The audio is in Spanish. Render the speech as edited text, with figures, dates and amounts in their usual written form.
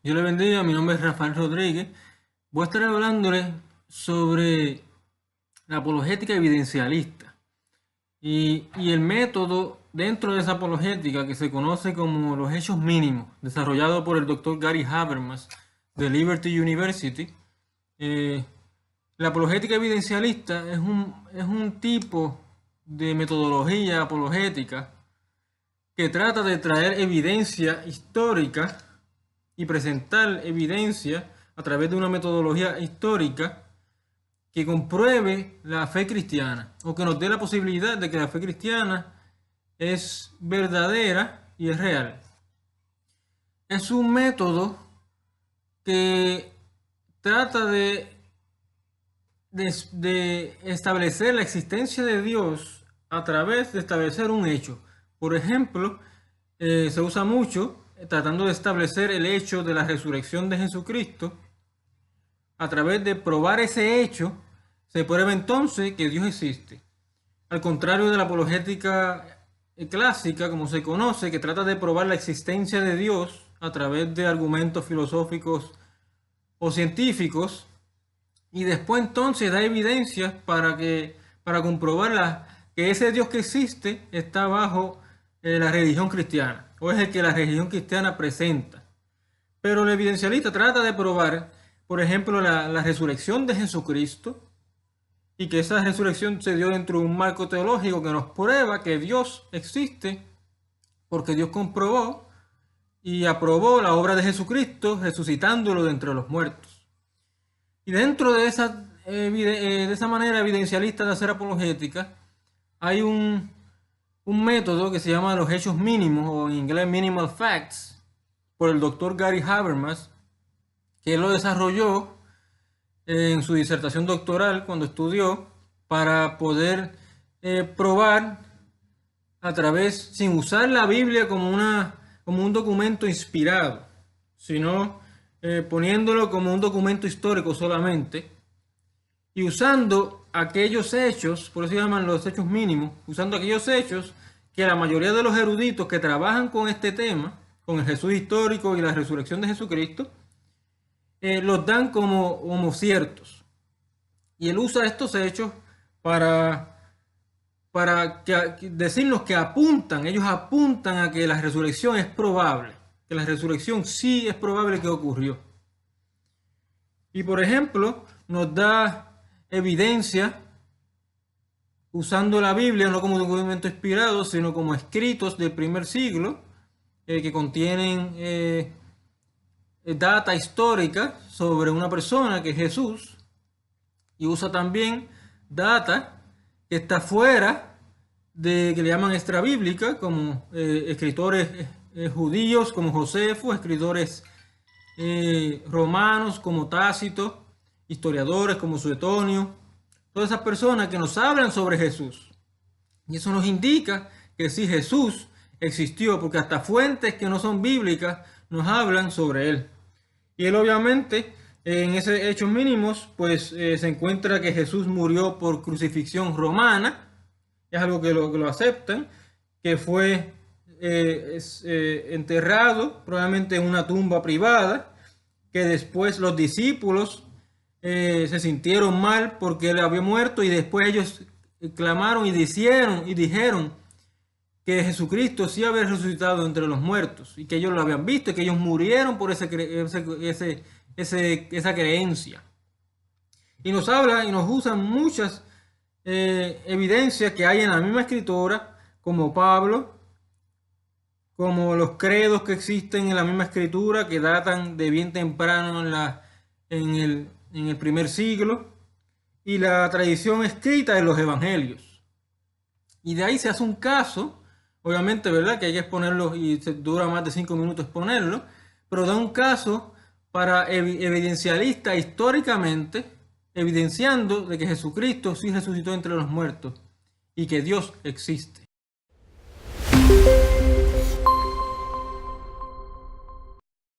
Yo le bendiga, mi nombre es Rafael Rodríguez. Voy a estar hablándole sobre la apologética evidencialista y el método dentro de esa apologética que se conoce como los hechos mínimos, desarrollado por el doctor Gary Habermas de Liberty University. La apologética evidencialista es un tipo de metodología apologética que trata de traer evidencia histórica y presentar evidencia a través de una metodología histórica que compruebe la fe cristiana o que nos dé la posibilidad de que la fe cristiana es verdadera y es real. Es un método que trata de establecer la existencia de Dios a través de establecer un hecho. Por ejemplo, se usa mucho tratando de establecer el hecho de la resurrección de Jesucristo. A través de probar ese hecho, se prueba entonces que Dios existe. Al contrario de la apologética clásica, como se conoce, que trata de probar la existencia de Dios a través de argumentos filosóficos o científicos, y después entonces da evidencias para comprobar que ese Dios que existe está bajo la religión cristiana, o es el que la religión cristiana presenta. Pero el evidencialista trata de probar, por ejemplo, la resurrección de Jesucristo, y que esa resurrección se dio dentro de un marco teológico que nos prueba que Dios existe, porque Dios comprobó y aprobó la obra de Jesucristo, resucitándolo de entre los muertos. Y dentro de esa manera evidencialista de hacer apologética, hay un método que se llama los hechos mínimos, o en inglés minimal facts, por el doctor Gary Habermas, que él lo desarrolló en su disertación doctoral cuando estudió para poder probar a través, sin usar la Biblia como un documento inspirado, sino poniéndolo como un documento histórico solamente, y usando aquellos hechos, por eso se llaman los hechos mínimos, usando aquellos hechos que la mayoría de los eruditos que trabajan con este tema, con el Jesús histórico y la resurrección de Jesucristo, los dan como ciertos. Y él usa estos hechos para decirnos que ellos apuntan a que la resurrección es probable, que la resurrección sí es probable que ocurrió. Y por ejemplo, nos da evidencia usando la Biblia no como documento inspirado, sino como escritos del primer siglo que contienen data histórica sobre una persona que es Jesús, y usa también data que está fuera de que le llaman extrabíblica, como escritores judíos como Josefo, escritores romanos como Tácito, historiadores como Suetonio, todas esas personas que nos hablan sobre Jesús. Y eso nos indica que sí, Jesús existió, porque hasta fuentes que no son bíblicas nos hablan sobre él. Y él obviamente en esos hechos mínimos pues se encuentra que Jesús murió por crucifixión romana, es algo que lo aceptan, que fue enterrado probablemente en una tumba privada, que después los discípulos se sintieron mal porque él había muerto, y después ellos clamaron y dijeron que Jesucristo sí había resucitado entre los muertos, y que ellos lo habían visto, y que ellos murieron por esa creencia. Y nos habla y nos usan muchas evidencias que hay en la misma escritura, como Pablo, como los credos que existen en la misma escritura, que datan de bien temprano en el primer siglo, y la tradición escrita de los evangelios. Y de ahí se hace un caso, obviamente, ¿verdad?, que hay que exponerlo y se dura más de 5 minutos exponerlo, pero da un caso para evidencialista históricamente, evidenciando de que Jesucristo sí resucitó entre los muertos y que Dios existe.